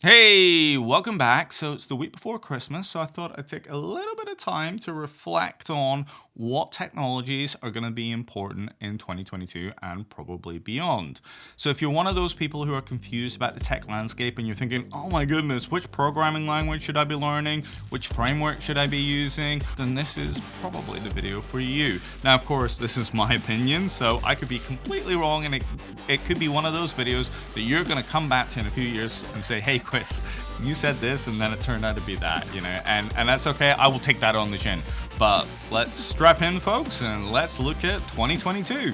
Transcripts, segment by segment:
Hey, welcome back. So it's the week before Christmas, so I thought I'd take a little bit of time to reflect on what technologies are going to be important in 2022 and probably beyond. So if you're one of those people who are confused about the tech landscape and you're thinking, oh my goodness, which programming language should I be learning? Which framework should I be using? Then this is probably the video for you. Now, of course, this is my opinion, so I could be completely wrong, and it could be one of those videos that you're going to come back to in a few years and say, hey, Chris, you said this and then it turned out to be that, and that's okay. I will take that on the chin. But let's strap in, folks, and let's look at 2022.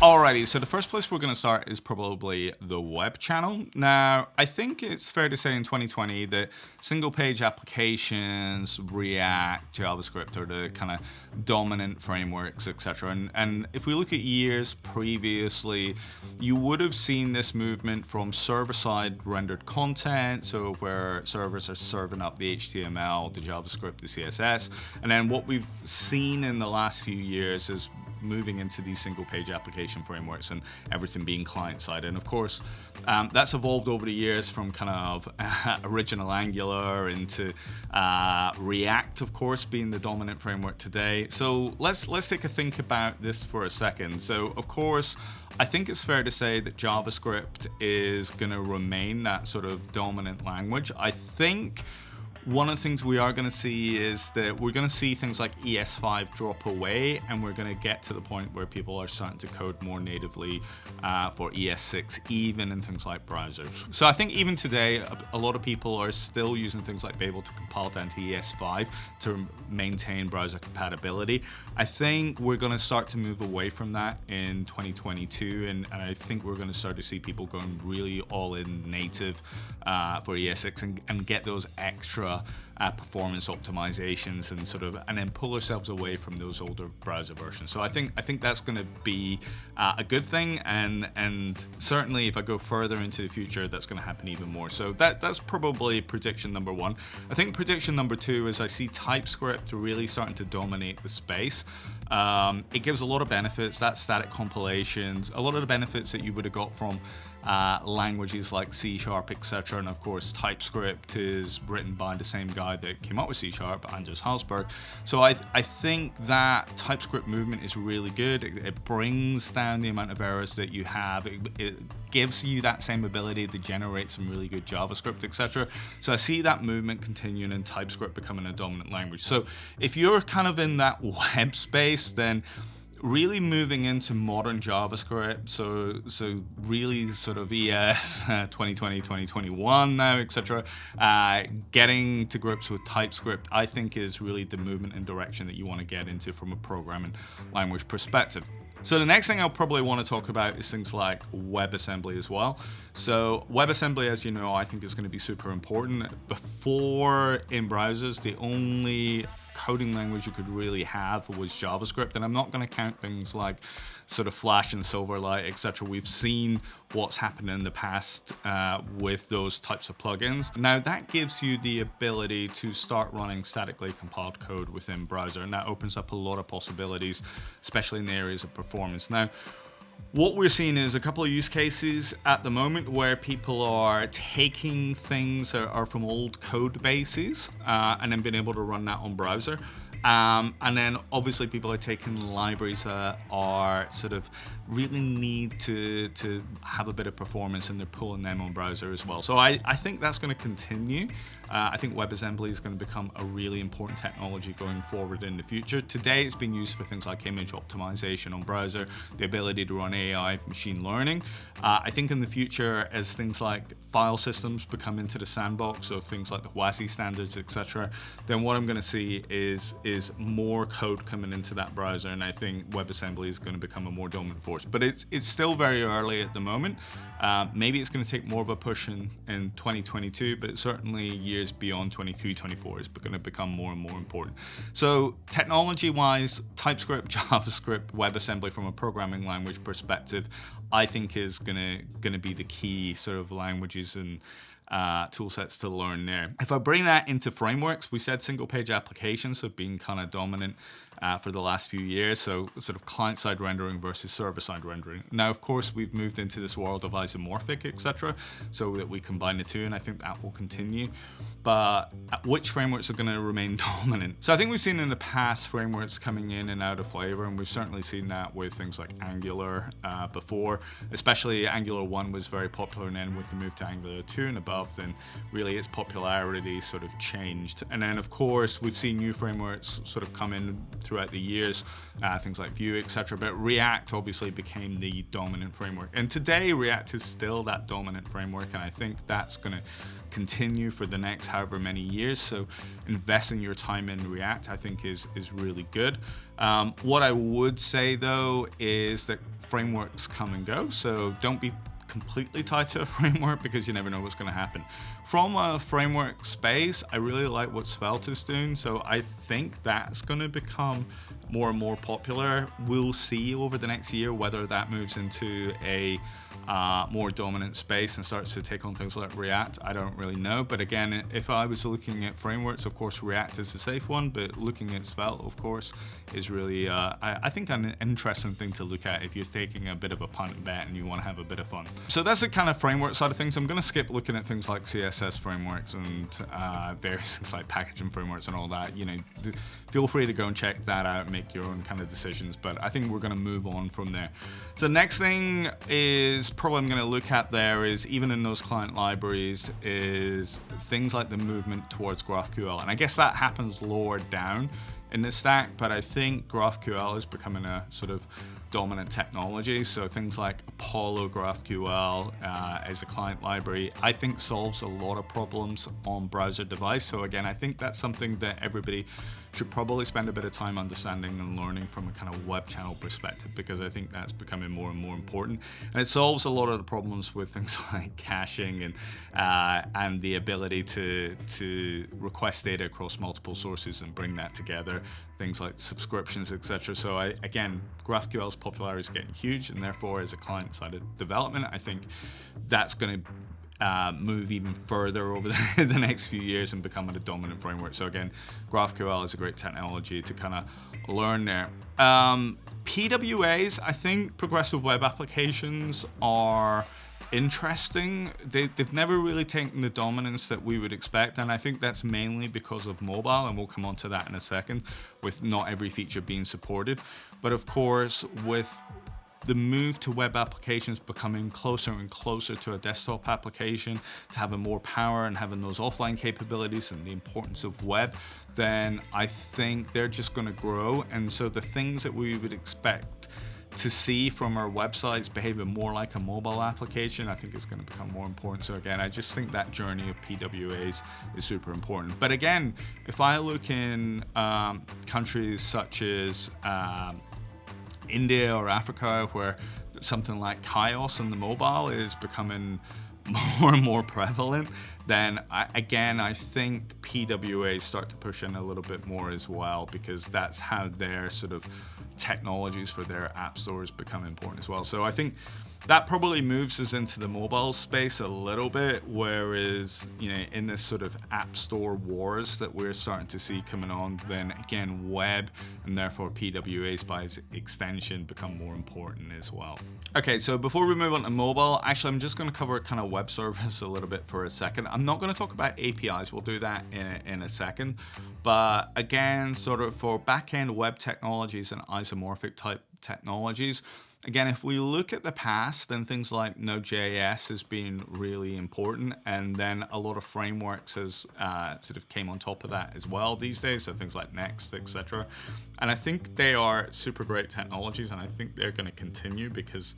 Alrighty, so the first place we're going to start is probably the web channel. Now, I think it's fair to say in 2020 that single page applications, React, JavaScript are the kind of dominant frameworks, etc. And if we look at years previously, you would have seen this movement from server-side rendered content, so where servers are serving up the HTML, the JavaScript, the CSS, and then what we've seen in the last few years is moving into these single page application frameworks and everything being client side. And of course, that's evolved over the years from kind of original Angular into React, of course, being the dominant framework today. So let's take a think about this for a second. So of course, I think it's fair to say that JavaScript is going to remain that sort of dominant language. I think one of the things we are going to see is that we're going to see things like ES5 drop away, and we're going to get to the point where people are starting to code more natively for ES6, even in things like browsers. So I think even today, a lot of people are still using things like Babel to compile down to ES5 to maintain browser compatibility. I think we're going to start to move away from that in 2022, and I think we're going to start to see people going really all in native for ES6 and get those extra performance optimizations and then pull ourselves away from those older browser versions. So I think that's going to be a good thing, and certainly if I go further into the future, that's going to happen even more. So that's probably prediction number one. I think prediction number two is I see TypeScript really starting to dominate the space. It gives a lot of benefits, that static compilations, a lot of the benefits that you would have got from languages like C#, etc. And of course, TypeScript is written by the same guy that came up with C#, Anders Hallsberg. So I think that TypeScript movement is really good. It brings down the amount of errors that you have. It gives you that same ability to generate some really good JavaScript, etc. So I see that movement continuing and TypeScript becoming a dominant language. So if you're kind of in that web space, then really moving into modern JavaScript, so really sort of ES 2020, 2021 now, etc. Getting to grips with TypeScript, I think, is really the movement and direction that you want to get into from a programming language perspective. So the next thing I'll probably want to talk about is things like WebAssembly as well. So WebAssembly, as you know, I think is going to be super important. Before, in browsers, the only coding language you could really have was JavaScript, and I'm not going to count things like sort of Flash and Silverlight, etc. We've seen what's happened in the past with those types of plugins. Now that gives you the ability to start running statically compiled code within browser, and that opens up a lot of possibilities, especially in the areas of performance. Now, what we're seeing is a couple of use cases at the moment where people are taking things that are from old code bases and then being able to run that on browser. And then obviously people are taking libraries that are sort of really need to have a bit of performance, and they're pulling them on browser as well. So I think that's going to continue. I think WebAssembly is going to become a really important technology going forward in the future. Today it's been used for things like image optimization on browser, the ability to run AI, machine learning. I think in the future, as things like file systems become into the sandbox, so things like the WASI standards, etc., then what I'm going to see is more code coming into that browser, and I think WebAssembly is going to become a more dominant force. But it's still very early at the moment. Maybe it's going to take more of a push in 2022, but certainly years beyond 23, 24 is going to become more and more important. So technology-wise, TypeScript, JavaScript, WebAssembly from a programming language perspective, I think is going to be the key sort of languages and tool sets to learn there. If I bring that into frameworks, we said single page applications have been kind of dominant for the last few years. So sort of client-side rendering versus server-side rendering. Now, of course, we've moved into this world of isomorphic, etc., so that we combine the two, and I think that will continue. But which frameworks are going to remain dominant? So I think we've seen in the past frameworks coming in and out of flavor, and we've certainly seen that with things like Angular before, especially Angular 1 was very popular, and then with the move to Angular 2 and above, then really its popularity sort of changed. And then, of course, we've seen new frameworks sort of come in throughout the years, things like Vue, etc. But React obviously became the dominant framework. And today, React is still that dominant framework, and I think that's going to continue for the next however many years. So investing your time in React, I think, is really good. What I would say, though, is that frameworks come and go, so don't be completely tied to a framework because you never know what's going to happen. From a framework space, I really like what Svelte is doing, so I think that's going to become more and more popular. We'll see over the next year whether that moves into a more dominant space and starts to take on things like React. I don't really know, but again, if I was looking at frameworks, of course React is a safe one, but looking at Svelte, of course, is really I think an interesting thing to look at if you're taking a bit of a punt and bet and you want to have a bit of fun. So that's the kind of framework side of things. I'm going to skip looking at things like CSS frameworks and various things like packaging frameworks and all that. You know, feel free to go and check that out and make your own kind of decisions, but I think we're going to move on from there. So next thing is probably I'm going to look at there is, even in those client libraries, is things like the movement towards GraphQL. And I guess that happens lower down in the stack, but I think GraphQL is becoming a sort of dominant technology. So things like Apollo GraphQL as a client library, I think solves a lot of problems on browser device. So again, I think that's something that everybody should probably spend a bit of time understanding and learning from a kind of web channel perspective, because I think that's becoming more and more important. And it solves a lot of the problems with things like caching and the ability to request data across multiple sources and bring that together, things like subscriptions, etc. So again, GraphQL's popularity is getting huge, and therefore as a client-side development, I think that's going to move even further over the next few years and become a dominant framework. So again, GraphQL is a great technology to kind of learn there. PWAs, I think progressive web applications are interesting. They've never really taken the dominance that we would expect, and I think that's mainly because of mobile, and we'll come on to that in a second, with not every feature being supported. But of course, with the move to web applications becoming closer and closer to a desktop application, to having more power and having those offline capabilities and the importance of web, then I think they're just going to grow. And so the things that we would expect to see from our websites behaving more like a mobile application, I think it's going to become more important. So again, I just think that journey of PWAs is super important. But again, if I look in countries such as India or Africa, where something like Chaos on the mobile is becoming more and more prevalent, then I think PWAs start to push in a little bit more as well, because that's how their sort of technologies for their app stores become important as well. So I think that probably moves us into the mobile space a little bit, whereas, you know, in this sort of app store wars that we're starting to see coming on, then again, web and therefore PWAs by extension become more important as well. Okay, so before we move on to mobile, actually I'm just going to cover kind of web service a little bit for a second. I'm not going to talk about APIs, we'll do that in a second, but again, sort of for back-end web technologies and isomorphic type technologies, again, if we look at the past, then things like Node.js has been really important, and then a lot of frameworks has sort of came on top of that as well these days, so things like Next, etc. And I think they are super great technologies, and I think they're going to continue because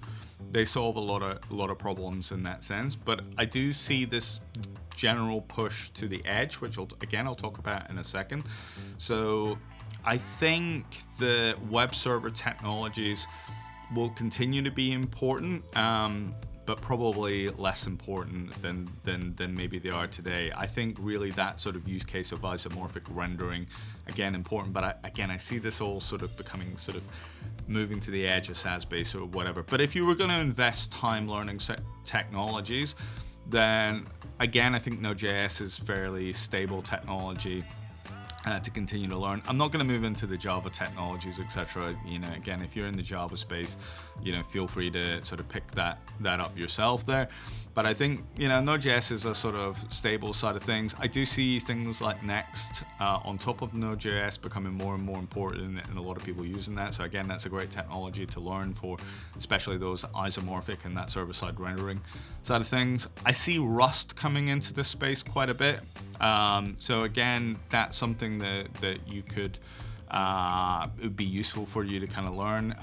they solve a lot of problems in that sense. But I do see this general push to the edge, which I'll talk about in a second. So I think the web server technologies will continue to be important, but probably less important than maybe they are today. I think really that sort of use case of isomorphic rendering, again, important, but I see this all sort of becoming sort of moving to the edge of SaaS-based or whatever. But if you were going to invest time learning technologies, then again, I think Node.js is fairly stable technology. to continue to learn. I'm not going to move into the Java technologies, etc. Again, if you're in the Java space, feel free to sort of pick that up yourself there. But I think, Node.js is a sort of stable side of things. I do see things like Next on top of Node.js becoming more and more important, and a lot of people using that. So again, that's a great technology to learn for, especially those isomorphic and that server-side rendering side of things. I see Rust coming into this space quite a bit. So again, that's something that you could, it would be useful for you to kind of learn.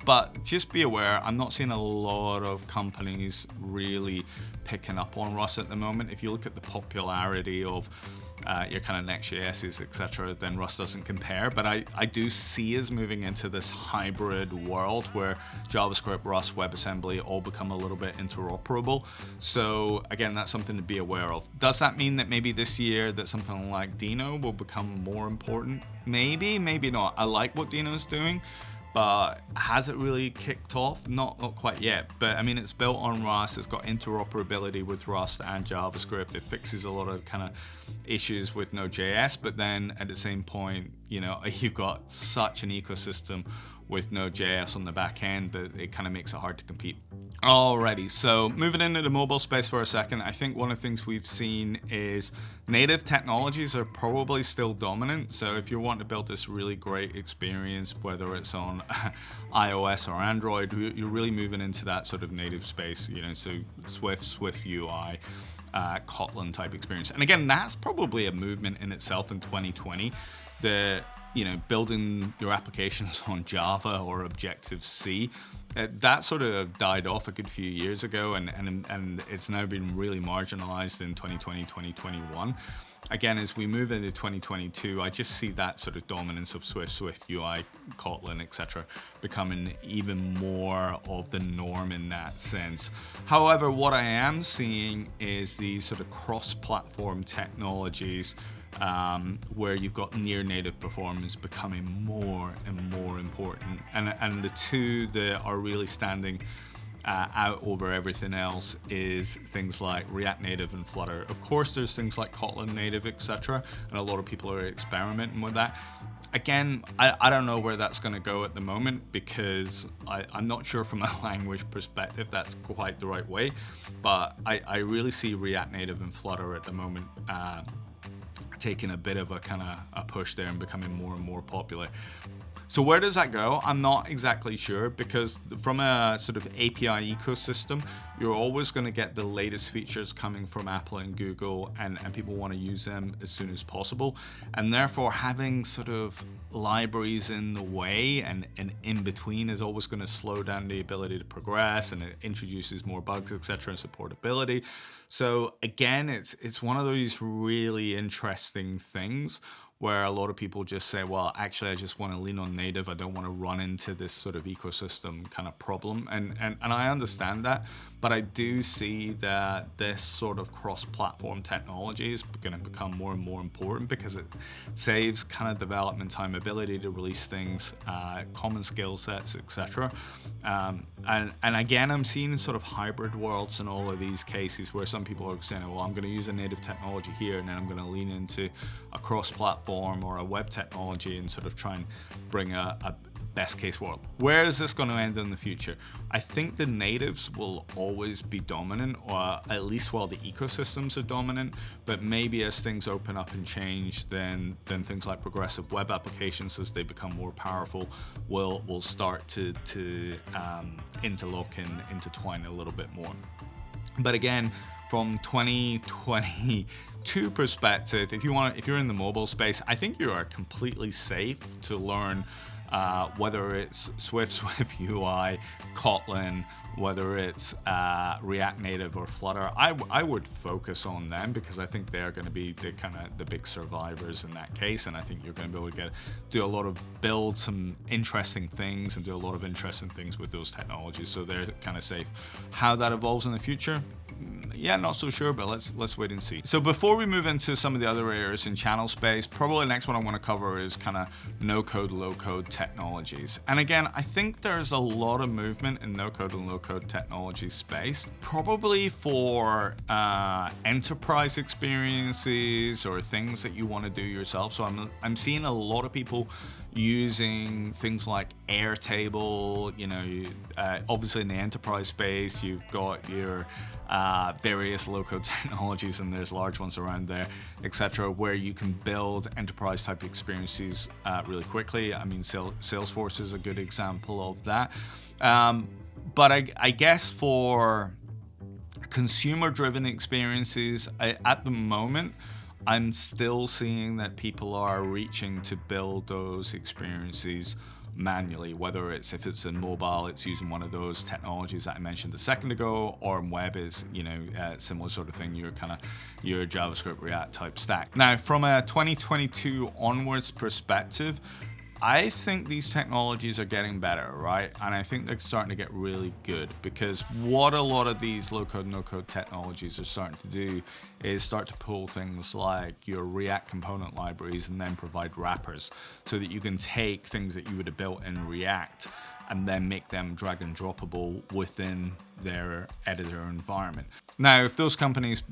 But just be aware, I'm not seeing a lot of companies really picking up on Rust at the moment. If you look at the popularity of your kind of Next.js's, etc., then Rust doesn't compare. But I do see us moving into this hybrid world where JavaScript, Rust, WebAssembly all become a little bit interoperable. So again, that's something to be aware of. Does that mean that maybe this year that something like Dino will become more important? Maybe, maybe not. I like what Dino's doing, but has it really kicked off? Not quite yet. But I mean, it's built on Rust. It's got interoperability with Rust and JavaScript. It fixes a lot of kind of issues with Node.js. But then at the same point, you've got such an ecosystem with Node.js on the back end that it kind of makes it hard to compete. Alrighty, so moving into the mobile space for a second, I think one of the things we've seen is native technologies are probably still dominant. So if you want to build this really great experience, whether it's on iOS or Android, you're really moving into that sort of native space, so Swift UI, Kotlin type experience. And again, that's probably a movement in itself in 2020. Building your applications on Java or Objective-C, that sort of died off a good few years ago, and it's now been really marginalized in 2020, 2021. Again, as we move into 2022, I just see that sort of dominance of Swift UI, Kotlin, etc., becoming even more of the norm in that sense. However, what I am seeing is these sort of cross-platform technologies where you've got near native performance becoming more and more important, and the two that are really standing out over everything else is things like React Native and Flutter. Of course, there's things like Kotlin Native, etc., and a lot of people are experimenting with that. Again, I don't know where that's going to go at the moment, because I'm not sure from a language perspective that's quite the right way, but I really see React Native and Flutter at the moment taking a bit of a kind of a push there and becoming more and more popular. So where does that go? I'm not exactly sure, because from a sort of API ecosystem, you're always going to get the latest features coming from Apple and Google, and people want to use them as soon as possible. And therefore, having sort of libraries in the way and in between is always going to slow down the ability to progress, and it introduces more bugs, etc., and supportability. So again, it's one of those really interesting things where a lot of people just say, well, actually, I just want to lean on native. I don't want to run into this sort of ecosystem kind of problem. And I understand that, but I do see that this sort of cross-platform technology is going to become more and more important, because it saves kind of development time, ability to release things, common skill sets, etc. And again, I'm seeing sort of hybrid worlds in all of these cases where some people are saying, well, I'm going to use a native technology here, and then I'm going to lean into a cross-platform or a web technology and sort of try and bring a best case world. Where is this going to end in the future? I think the natives will always be dominant, or at least while the ecosystems are dominant, but maybe as things open up and change, then things like progressive web applications, as they become more powerful, will start to interlock and intertwine a little bit more. But again, from 2022 perspective, if you're in the mobile space, I think you are completely safe to learn whether it's Swift UI, Kotlin, whether it's React Native or Flutter. I would focus on them, because I think they're going to be the big survivors in that case, and I think you're going to be able to build some interesting things and do a lot of interesting things with those technologies. So they're kind of safe. How that evolves in the future, Yeah, not so sure, but let's wait and see. So before we move into some of the other areas in channel space, probably the next one I want to cover is kind of no-code, low-code technologies. And again, I think there's a lot of movement in no-code and low-code technology space, probably for enterprise experiences or things that you want to do yourself. So I'm seeing a lot of people using things like Airtable. You know, obviously in the enterprise space, you've got your various low-code technologies, and there's large ones around there, etc., where you can build enterprise type experiences really quickly. I mean, Salesforce is a good example of that. But I guess for consumer-driven experiences, at the moment, I'm still seeing that people are reaching to build those experiences manually, whether if it's in mobile, it's using one of those technologies that I mentioned a second ago, or in web is, you know, similar sort of thing, your JavaScript React type stack. Now, from a 2022 onwards perspective, I think these technologies are getting better, right? And I think they're starting to get really good, because what a lot of these low-code, no-code technologies are starting to do is start to pull things like your React component libraries and then provide wrappers, so that you can take things that you would have built in React and then make them drag and droppable within their editor environment. Now, if those companies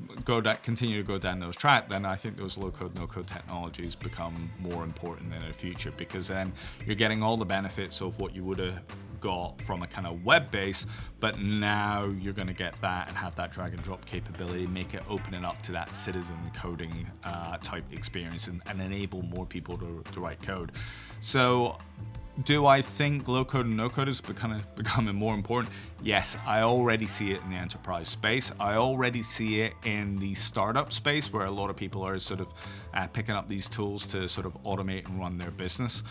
continue to go down those track, then I think those low-code, no-code technologies become more important in the future, because then you're getting all the benefits of what you would have got from a kind of web base, but now you're going to get that and have that drag and drop capability, make it opening up to that citizen coding type experience, and enable more people to write code. So do I think low-code and no-code is becoming more important? Yes, I already see it in the enterprise space. I already see it in the startup space, where a lot of people are sort of picking up these tools to sort of automate and run their business.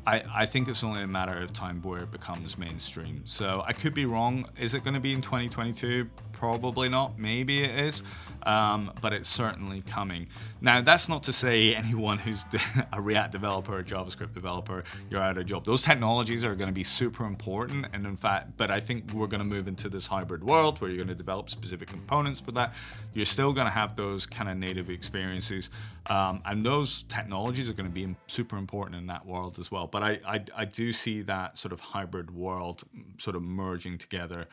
I think it's only a matter of time where it becomes mainstream. So I could be wrong. Is it going to be in 2022? Probably not. Maybe it is, but it's certainly coming. Now, that's not to say anyone who's a React developer or JavaScript developer, you're out of job. Those technologies are going to be super important, and in fact, but I think we're going to move into this hybrid world where you're going to develop specific components for that. You're still going to have those kind of native experiences, and those technologies are going to be super important in that world as well. But I do see that sort of hybrid world sort of merging together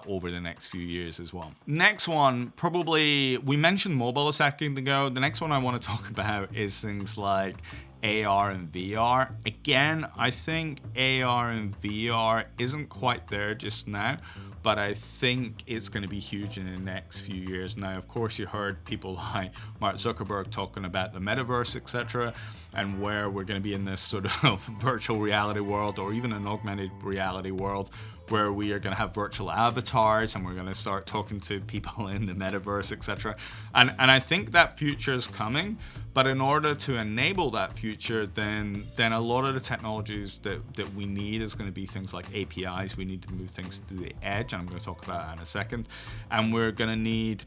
over the next few years as well. Next one, probably, we mentioned mobile a second ago. The next one I want to talk about is things like AR and VR. Again, I think AR and VR isn't quite there just now, but I think it's going to be huge in the next few years. Now, of course, you heard people like Mark Zuckerberg talking about the metaverse, etc., and where we're going to be in this sort of virtual reality world, or even an augmented reality world, where we are going to have virtual avatars and we're going to start talking to people in the metaverse, etc. And I think that future is coming, but in order to enable that future, then a lot of the technologies that we need is going to be things like APIs. We need to move things to the edge, and I'm going to talk about that in a second. And we're going to need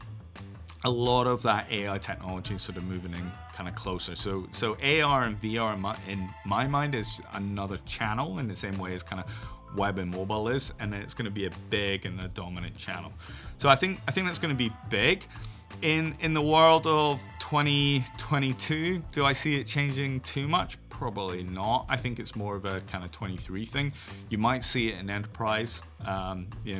a lot of that AI technology sort of moving in kind of closer. So AR and VR in my mind is another channel, in the same way as kind of web and mobile is, and it's going to be a big and a dominant channel. So I think that's going to be big. In the world of 2022, do I see it changing too much? Probably not. I think it's more of a kind of 23 thing. You might see it in enterprise,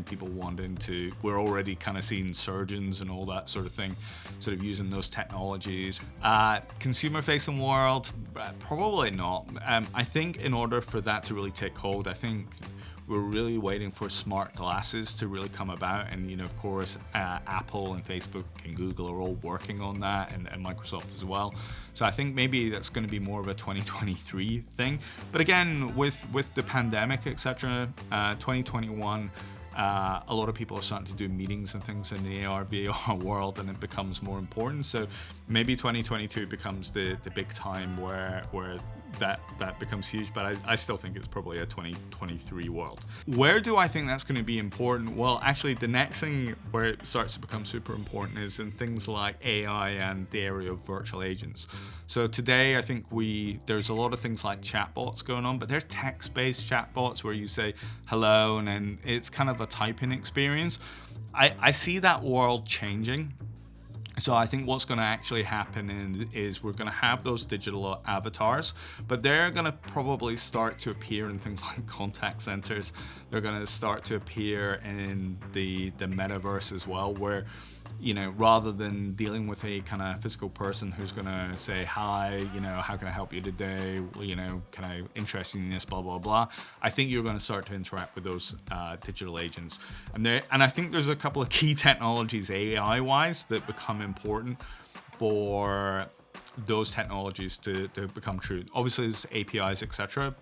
people wanting to, we're already kind of seeing surgeons and all that sort of thing, sort of using those technologies. Consumer facing world, probably not. I think in order for that to really take hold, I think we're really waiting for smart glasses to really come about, and of course Apple and Facebook and Google are all working on that, and Microsoft as well. So I think maybe that's going to be more of a 2023 thing. But again, with the pandemic, etc., 2021, a lot of people are starting to do meetings and things in the AR VR world, and it becomes more important. So maybe 2022 becomes the big time where that becomes huge, but I still think it's probably a 2023 world. Where do I think that's going to be important? Well, actually, the next thing where it starts to become super important is in things like AI and the area of virtual agents. So today, I think there's a lot of things like chatbots going on, but they're text-based chatbots where you say hello, and then it's kind of a typing experience. I see that world changing. So I think what's going to actually happen is we're going to have those digital avatars, but they're going to probably start to appear in things like contact centers. They're going to start to appear in the metaverse as well, where, you know, rather than dealing with a kind of physical person who's going to say, hi, you know, how can I help you today? You know, can I interest you in this, blah, blah, blah. I think you're going to start to interact with those digital agents. And I think there's a couple of key technologies AI-wise that become important for those technologies to become true. Obviously, there's APIs, etc.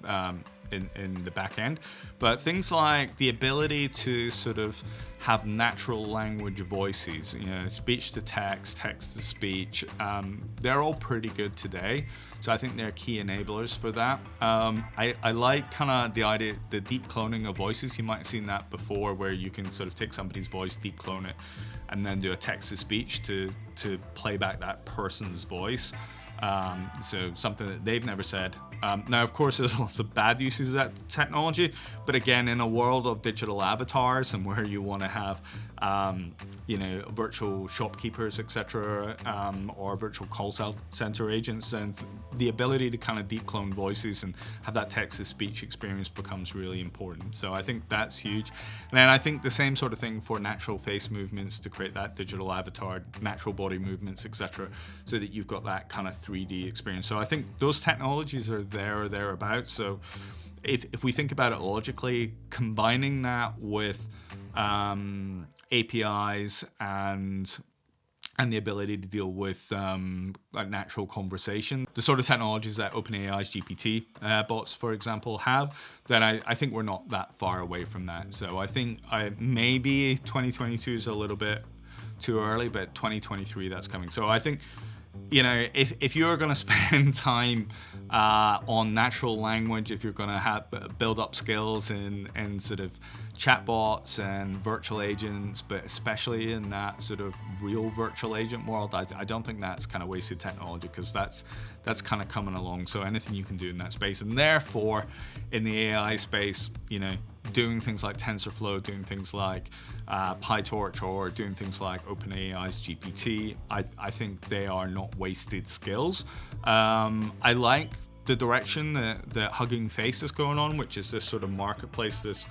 In the back end, but things like the ability to sort of have natural language voices, you know, speech to text, text to speech, they're all pretty good today. So I think they're key enablers for that. I like kind of the idea, the deep cloning of voices. You might have seen that before, where you can sort of take somebody's voice, deep clone it, and then do a text to speech to play back that person's voice. So something that they've never said. Now, of course, there's lots of bad uses of that technology, but again, in a world of digital avatars and where you want to have, you know, virtual shopkeepers, etc., or virtual call center agents, and the ability to kind of deep clone voices and have that text-to-speech experience becomes really important. So I think that's huge. And then I think the same sort of thing for natural face movements to create that digital avatar, natural body movements, etc., so that you've got that kind of 3D experience. So I think those technologies are there or thereabouts. So if we think about it logically, combining that with APIs and the ability to deal with like natural conversation, the sort of technologies that OpenAI's GPT bots, for example, have, then I think we're not that far away from that. So I think maybe 2022 is a little bit too early, but 2023, that's coming. So I think, you know, if you're going to spend time on natural language, if you're going to build up skills in sort of chatbots and virtual agents, but especially in that sort of real virtual agent world, I don't think that's kind of wasted technology, because that's kind of coming along. So anything you can do in that space, and therefore in the AI space, you know, doing things like TensorFlow, doing things like PyTorch, or doing things like OpenAI's GPT, I think they are not wasted skills. I like the direction that Hugging Face is going on, which is this sort of marketplace,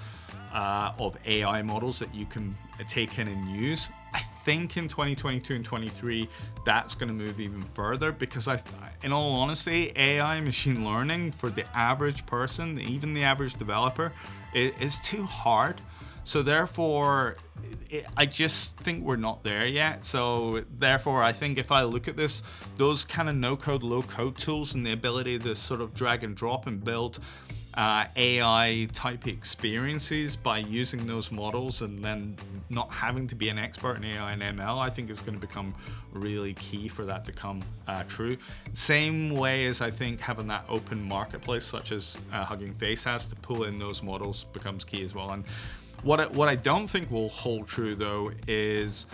of AI models that you can take in and use. I think in 2022 and 23, that's going to move even further, because in all honesty, AI machine learning for the average person, even the average developer, is too hard. So therefore, I just think we're not there yet. So therefore, I think if I look at this, those kind of no-code, low-code tools and the ability to sort of drag and drop and build AI type experiences by using those models, and then not having to be an expert in AI and ML, I think is going to become really key for that to come true. Same way as I think having that open marketplace, such as Hugging Face has, to pull in those models becomes key as well. And what I don't think will hold true, though, is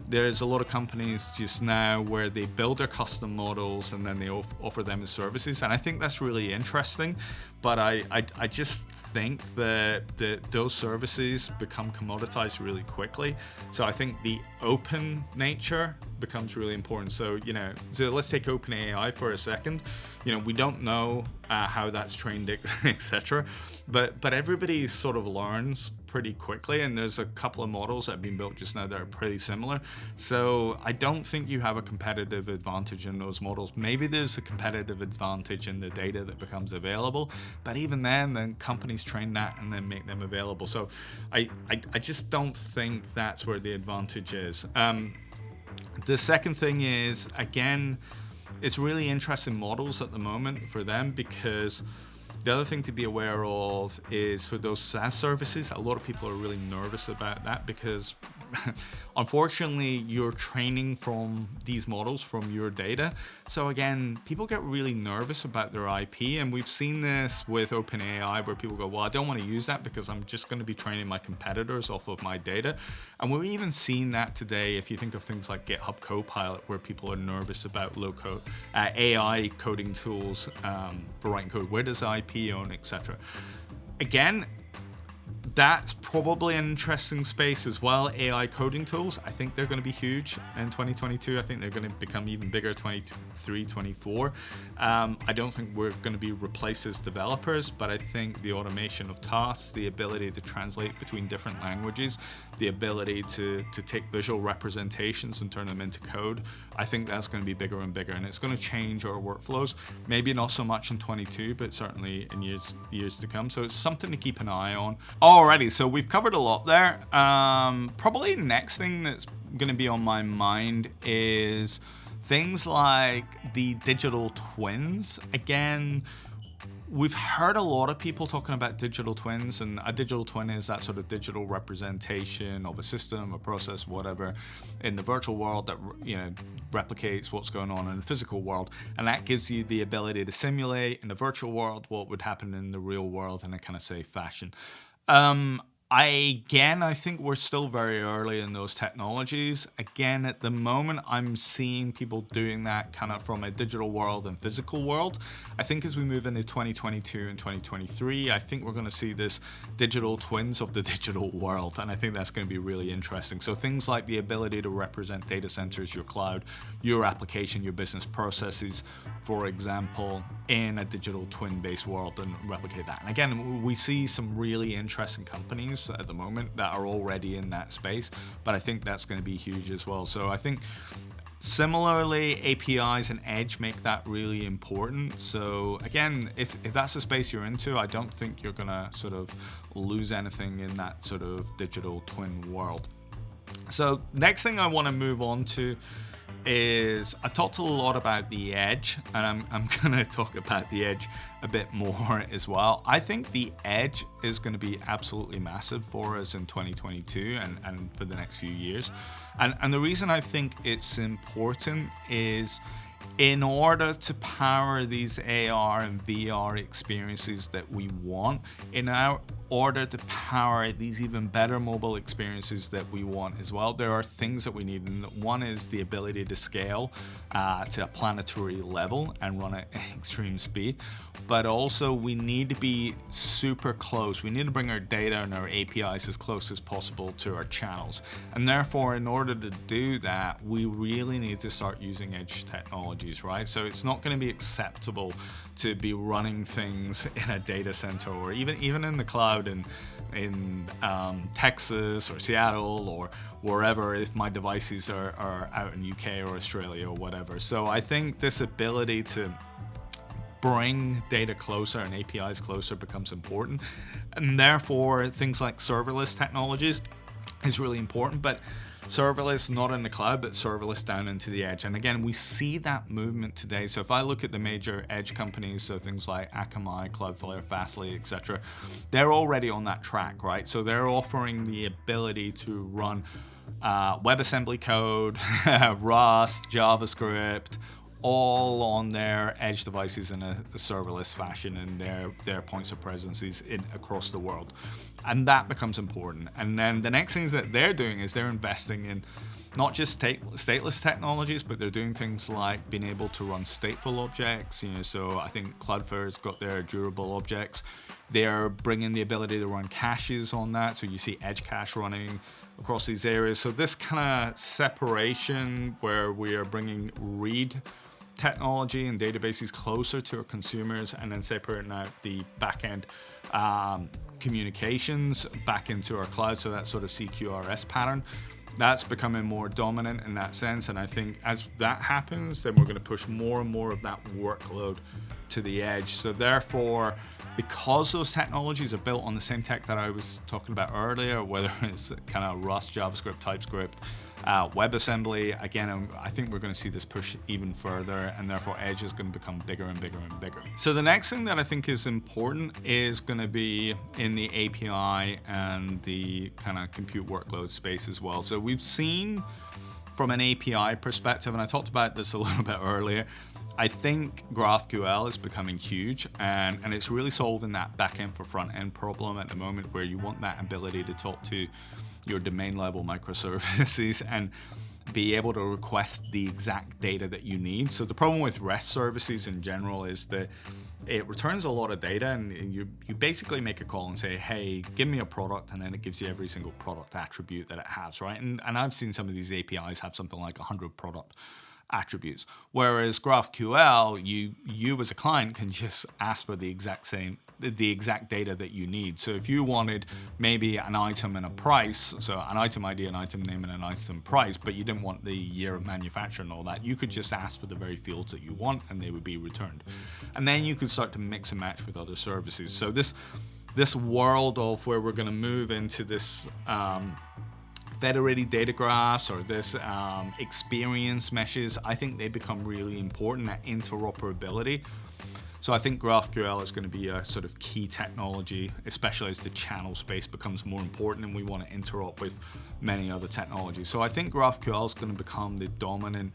there's a lot of companies just now where they build their custom models and then they offer them as services, and I think that's really interesting. But I just think that those services become commoditized really quickly. So I think the open nature becomes really important. So, you know, so let's take OpenAI for a second. You know, we don't know how that's trained, etc. But everybody sort of learns pretty quickly, and there's a couple of models that have been built just now that are pretty similar. So I don't think you have a competitive advantage in those models. Maybe there's a competitive advantage in the data that becomes available, but even then companies train that and then make them available. So I just don't think that's where the advantage is. The second thing is, again, it's really interesting models at the moment for them, because the other thing to be aware of is for those SaaS services, a lot of people are really nervous about that, because unfortunately, you're training from these models from your data. So again, people get really nervous about their IP, and we've seen this with OpenAI where people go, well, I don't want to use that because I'm just going to be training my competitors off of my data. And we're even seeing that today if you think of things like GitHub Copilot, where people are nervous about low-code AI coding tools for writing code. Where does IP own, etc. Again, that's probably an interesting space as well. AI coding tools, I think they're going to be huge in 2022. I think they're going to become even bigger 23, 24. I don't think we're going to be replaced as developers, but I think the automation of tasks, the ability to translate between different languages, the ability to take visual representations and turn them into code, I think that's going to be bigger and bigger, and it's going to change our workflows. Maybe not so much in 22, but certainly in years to come. So it's something to keep an eye on. Alrighty, so we've covered a lot there. Probably the next thing that's going to be on my mind is things like the digital twins. Again, we've heard a lot of people talking about digital twins, and a digital twin is that sort of digital representation of a system, a process, whatever, in the virtual world that, you know, replicates what's going on in the physical world, and that gives you the ability to simulate in the virtual world what would happen in the real world in a kind of safe fashion. I think we're still very early in those technologies. Again, at the moment, I'm seeing people doing that kind of from a digital world and physical world. I think as we move into 2022 and 2023, I think we're going to see this digital twins of the digital world, and I think that's going to be really interesting. So things like the ability to represent data centers, your cloud, your application, your business processes, for example, in a digital twin-based world and replicate that. And again, we see some really interesting companies at the moment that are already in that space, but I think that's going to be huge as well. So I think similarly, APIs and Edge make that really important. So again, if that's the space you're into, I don't think you're going to sort of lose anything in that sort of digital twin world. So next thing I want to move on to is I've talked a lot about the Edge, and I'm going to talk about the Edge a bit more as well. I think the Edge is going to be absolutely massive for us in 2022 and for the next few years. And the reason I think it's important is in order to power these AR and VR experiences that we want, in our order to power these even better mobile experiences that we want as well, there are things that we need. And one is the ability to scale to a planetary level and run at extreme speed. But also we need to be super close. We need to bring our data and our APIs as close as possible to our channels. And therefore, in order to do that, we really need to start using edge technologies, right? So it's not going to be acceptable to be running things in a data center or even in the cloud in Texas or Seattle or wherever if my devices are out in UK or Australia or whatever. So I think this ability to bring data closer and APIs closer becomes important, and therefore things like serverless technologies is really important. But serverless not in the cloud, but serverless down into the edge. And again, we see that movement today. So if I look at the major edge companies, so things like Akamai, Cloudflare, Fastly, etc., they're already on that track, right? So they're offering the ability to run WebAssembly code, Rust, JavaScript, all on their edge devices in a serverless fashion, and their points of presence is across the world. And that becomes important. And then the next things that they're doing is they're investing in not just stateless technologies, but they're doing things like being able to run stateful objects. So I think Cloudflare's got their durable objects. They're bringing the ability to run caches on that. So you see edge cache running across these areas. So this kind of separation where we are bringing read technology and databases closer to our consumers, and then separating out the back-end communications back into our cloud, so that sort of CQRS pattern, that's becoming more dominant in that sense. And I think as that happens, then we're going to push more and more of that workload to the edge. So therefore, because those technologies are built on the same tech that I was talking about earlier, whether it's kind of Rust, JavaScript, TypeScript, WebAssembly, again, I think we're going to see this push even further, and therefore Edge is going to become bigger and bigger and bigger. So the next thing that I think is important is going to be in the API and the kind of compute workload space as well. So we've seen from an API perspective, and I talked about this a little bit earlier, I think GraphQL is becoming huge, and it's really solving that back-end for front-end problem at the moment, where you want that ability to talk to your domain level microservices and be able to request the exact data that you need. So the problem with REST services in general is that it returns a lot of data, and you basically make a call and say, hey, give me a product, and then it gives you every single product attribute that it has, right? And I've seen some of these APIs have something like 100 product attributes, whereas GraphQL, you as a client can just ask for the exact data that you need. So if you wanted maybe an item and a price, so an item ID, an item name, and an item price, but you didn't want the year of manufacture and all that, you could just ask for the very fields that you want, and they would be returned. And then you could start to mix and match with other services. So this world of where we're going to move into this federated data graphs, or this experience meshes, I think they become really important, that interoperability. So I think GraphQL is going to be a sort of key technology, especially as the channel space becomes more important and we want to interop with many other technologies. So I think GraphQL is going to become the dominant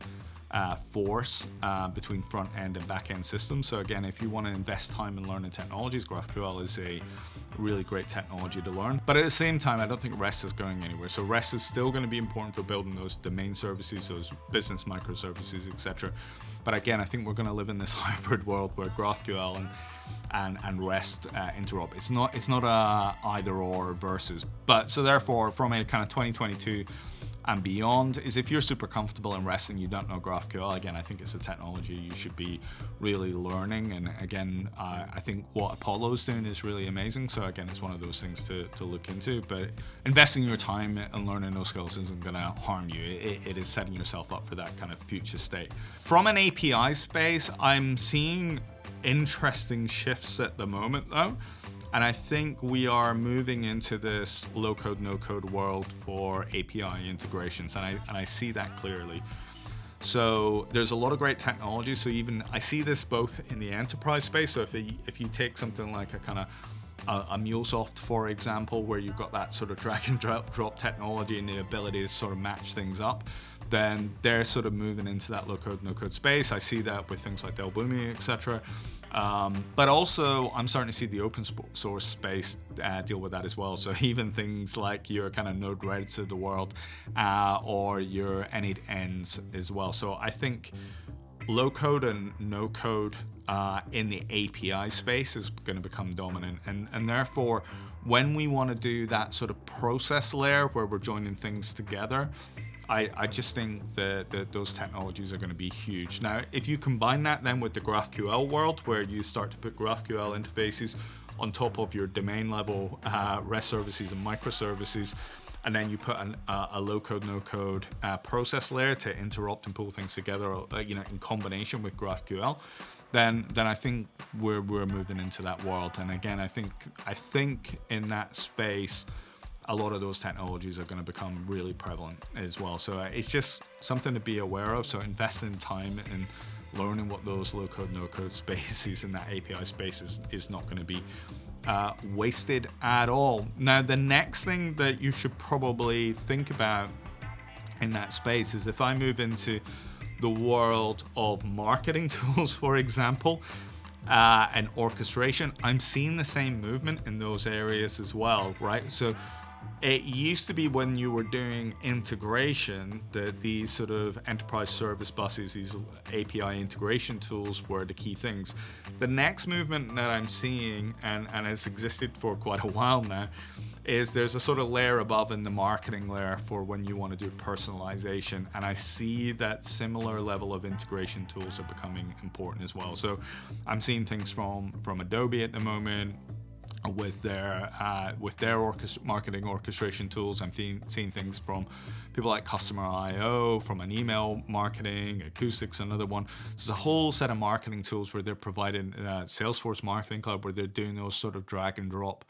force between front end and back end systems. So again, if you want to invest time in learning technologies, GraphQL is a really great technology to learn. But at the same time, I don't think REST is going anywhere. So REST is still going to be important for building those domain services, those business microservices, etc. But again, I think we're going to live in this hybrid world where GraphQL and REST interop. It's not a either or versus. But so therefore, from a kind of 2022 and beyond, is if you're super comfortable in REST and you don't know GraphQL, again, I think it's a technology you should be really learning. And again, I think what Apollo's doing is really amazing. So again, it's one of those things to look into. But investing your time and learning those skills isn't going to harm you. It is setting yourself up for that kind of future state. From an API space, I'm seeing interesting shifts at the moment, though. And I think we are moving into this low-code, no-code world for API integrations, and I see that clearly. So there's a lot of great technology. So even I see this both in the enterprise space. So if you take something like a kind of a MuleSoft, for example, where you've got that sort of drag and drop technology and the ability to sort of match things up, then they're sort of moving into that low-code, no-code space. I see that with things like Del Boomi, etc. But also, I'm starting to see the open source space deal with that as well. So even things like your kind of Node-REDs of the world, or your N8Ns as well. So I think low-code and no-code in the API space is going to become dominant. And therefore, when we want to do that sort of process layer where we're joining things together, I just think that those technologies are going to be huge. Now, if you combine that then with the GraphQL world, where you start to put GraphQL interfaces on top of your domain level REST services and microservices, and then you put a low-code, no-code process layer to interrupt and pull things together, in combination with GraphQL, then I think we're moving into that world. And again, I think in that space, a lot of those technologies are going to become really prevalent as well. So it's just something to be aware of. So invest in time in learning what those low-code, no-code spaces in that API space is not going to be wasted at all. Now, the next thing that you should probably think about in that space is if I move into the world of marketing tools, for example, and orchestration, I'm seeing the same movement in those areas as well, right? So it used to be when you were doing integration that these sort of enterprise service buses, these API integration tools were the key things. The next movement that I'm seeing, and has existed for quite a while now, is there's a sort of layer above in the marketing layer for when you want to do personalization. And I see that similar level of integration tools are becoming important as well. So I'm seeing things from Adobe at the moment, with their marketing orchestration tools. I'm seeing things from people like Customer IO, from an email marketing, Acoustics, another one. There's a whole set of marketing tools where they're providing Salesforce Marketing Cloud, where they're doing those sort of drag and drop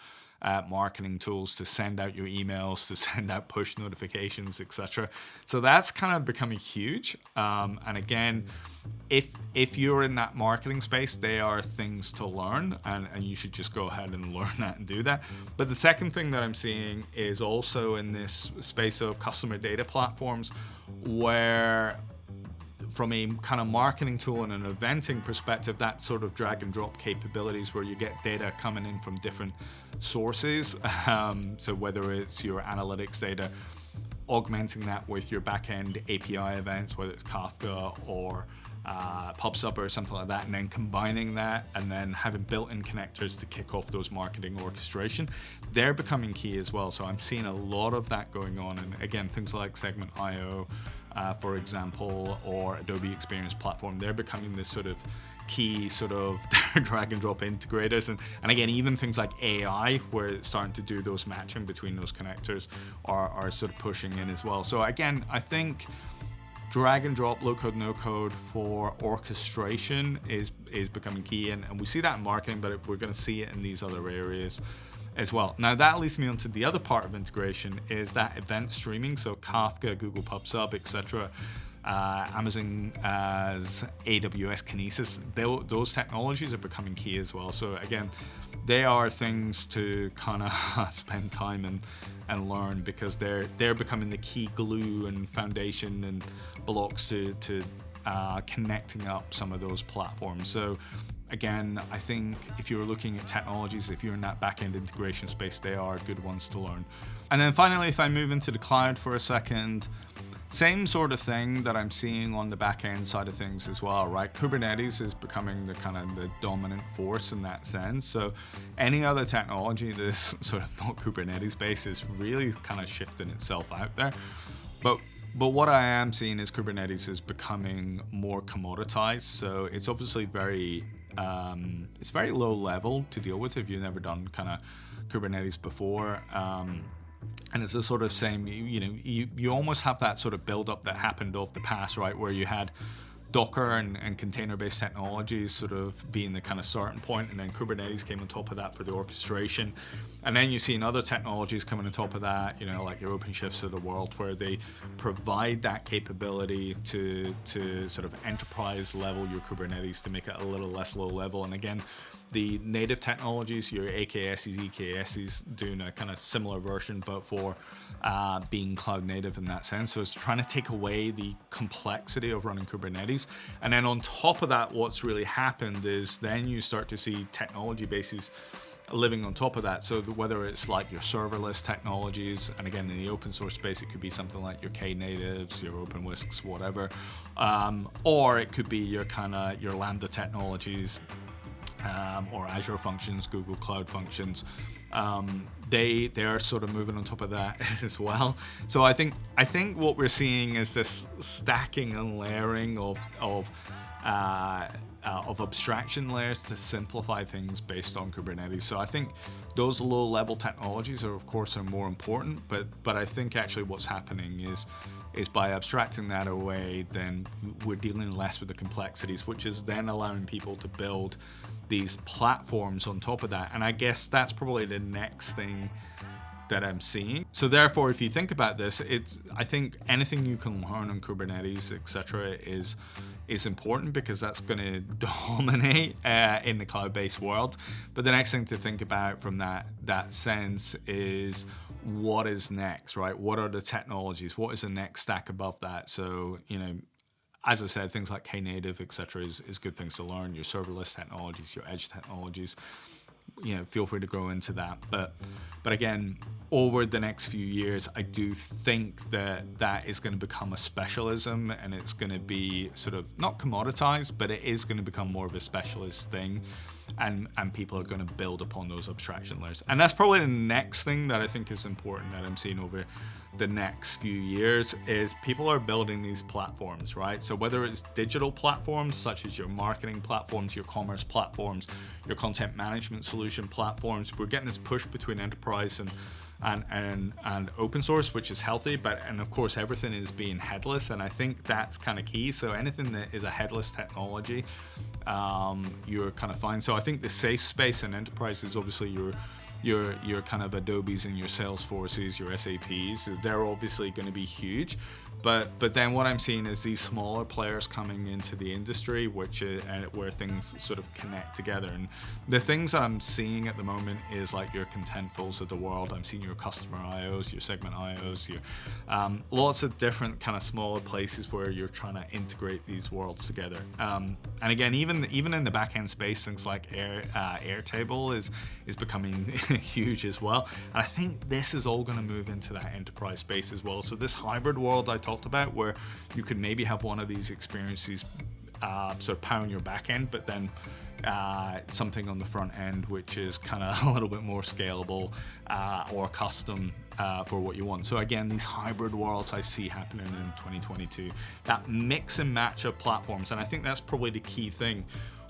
marketing tools to send out your emails, to send out push notifications, etc. So that's kind of becoming huge. And again, if you're in that marketing space, they are things to learn, and you should just go ahead and learn that and do that. But the second thing that I'm seeing is also in this space of customer data platforms, where from a kind of marketing tool and an eventing perspective, that sort of drag and drop capabilities where you get data coming in from different sources. So whether it's your analytics data, augmenting that with your backend API events, whether it's Kafka or PubSub or something like that, and then combining that and then having built-in connectors to kick off those marketing orchestration, they're becoming key as well. So I'm seeing a lot of that going on. And again, things like Segment IO, for example, or Adobe Experience Platform, they're becoming this sort of key sort of drag and drop integrators. And again, even things like AI, where it's starting to do those matching between those connectors, are sort of pushing in as well. So again, I think drag and drop, low code, no code for orchestration is becoming key. And we see that in marketing, but we're going to see it in these other areas as well. Now that leads me on to the other part of integration, is that event streaming. So Kafka, Google PubSub, etc., Amazon as AWS Kinesis, those technologies are becoming key as well. So again, they are things to kind of spend time and learn, because they're becoming the key glue and foundation and blocks to connecting up some of those platforms. So again, I think if you're looking at technologies, if you're in that back-end integration space, they are good ones to learn. And then finally, if I move into the cloud for a second, same sort of thing that I'm seeing on the back-end side of things as well, right? Kubernetes is becoming the kind of the dominant force in that sense. So any other technology that's sort of not Kubernetes based is really kind of shifting itself out there. But what I am seeing is Kubernetes is becoming more commoditized. So it's obviously it's very low level to deal with if you've never done kind of Kubernetes before. And it's the sort of same, you almost have that sort of build up that happened off the past, right? Where you had Docker and container-based technologies sort of being the kind of starting point, and then Kubernetes came on top of that for the orchestration. And then you see other technologies coming on top of that, like your OpenShifts of the world, where they provide that capability to sort of enterprise level your Kubernetes to make it a little less low level. And again, the native technologies, your AKSs, EKSs, doing a kind of similar version, but for being cloud native in that sense. So it's trying to take away the complexity of running Kubernetes. And then on top of that, what's really happened is then you start to see technology bases living on top of that. So whether it's like your serverless technologies, and again, in the open source space, it could be something like your Knatives, your OpenWhisks, whatever, or it could be your Lambda technologies, or Azure Functions, Google Cloud Functions. They are sort of moving on top of that as well. So I think what we're seeing is this stacking and layering of abstraction layers to simplify things based on Kubernetes. So I think those low-level technologies are more important, but I think actually what's happening is by abstracting that away, then we're dealing less with the complexities, which is then allowing people to build these platforms on top of that. And I guess that's probably the next thing that I'm seeing. So therefore, if you think about this, I think anything you can learn on Kubernetes, etc., is important, because that's going to dominate in the cloud-based world. But the next thing to think about from that sense is what is next, right? What are the technologies? What is the next stack above that? So, as I said, things like Knative, etc., is good things to learn. Your serverless technologies, your edge technologies, feel free to go into that. But again, over the next few years, I do think that is going to become a specialism, and it's going to be sort of not commoditized, but it is going to become more of a specialist thing. and people are going to build upon those abstraction layers. And that's probably the next thing that I think is important that I'm seeing over the next few years is people are building these platforms, right? So whether it's digital platforms such as your marketing platforms, your commerce platforms, your content management solution platforms, we're getting this push between enterprise and open source, which is healthy, and of course everything is being headless, and I think that's kind of key. So anything that is a headless technology, you're kind of fine. So I think the safe space in enterprise is obviously your kind of Adobes and your Salesforces, your SAPs. They're obviously going to be huge, but then what I'm seeing is these smaller players coming into the industry, which where things sort of connect together. And the things that I'm seeing at the moment is like your Contentfuls of the world. I'm seeing your customer IOs, your segment IOs, your lots of different kind of smaller places where you're trying to integrate these worlds together. And again, even in the backend space, things like Airtable is becoming huge as well. And I think this is all going to move into that enterprise space as well. So this hybrid world I talked about, where you could maybe have one of these experiences sort of powering your back end, but then something on the front end which is kind of a little bit more scalable or custom for what you want. So again, these hybrid worlds I see happening in 2022, that mix and match of platforms. And I think that's probably the key thing,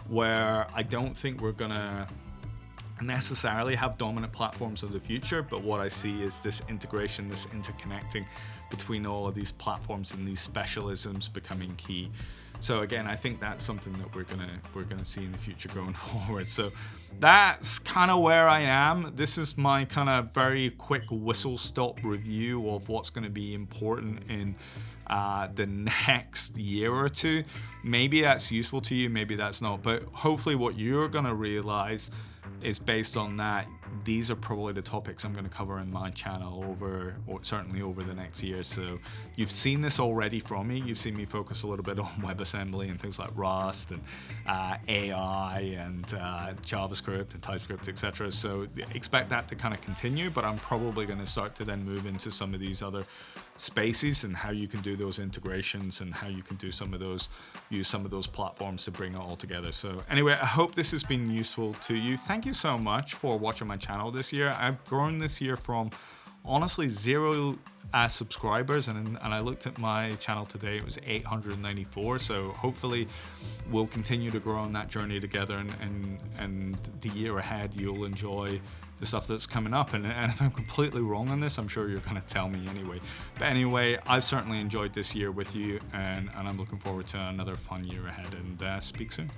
where I don't think we're gonna necessarily have dominant platforms of the future, but what I see is this integration, this interconnecting between all of these platforms and these specialisms becoming key. So again, I think that's something that we're gonna see in the future going forward. So that's kind of where I am. This is my kind of very quick whistle-stop review of what's going to be important in the next year or two. Maybe that's useful to you, maybe that's not, but hopefully what you're going to realize is based on that, these are probably the topics I'm going to cover in my channel certainly over the next year. So you've seen this already from me. You've seen me focus a little bit on WebAssembly and things like Rust and AI and JavaScript and TypeScript, etc. So expect that to kind of continue, but I'm probably going to start to then move into some of these other spaces and how you can do those integrations and how you can do use some of those platforms to bring it all together. So anyway, I hope this has been useful to you. Thank you so much for watching my channel this year. I've grown this year from honestly 0 subscribers, and I looked at my channel today, it was 894. So hopefully we'll continue to grow on that journey together, and the year ahead you'll enjoy the stuff that's coming up. And if I'm completely wrong on this, I'm sure you're going to tell me anyway. But anyway, I've certainly enjoyed this year with you, and I'm looking forward to another fun year ahead, and speak soon.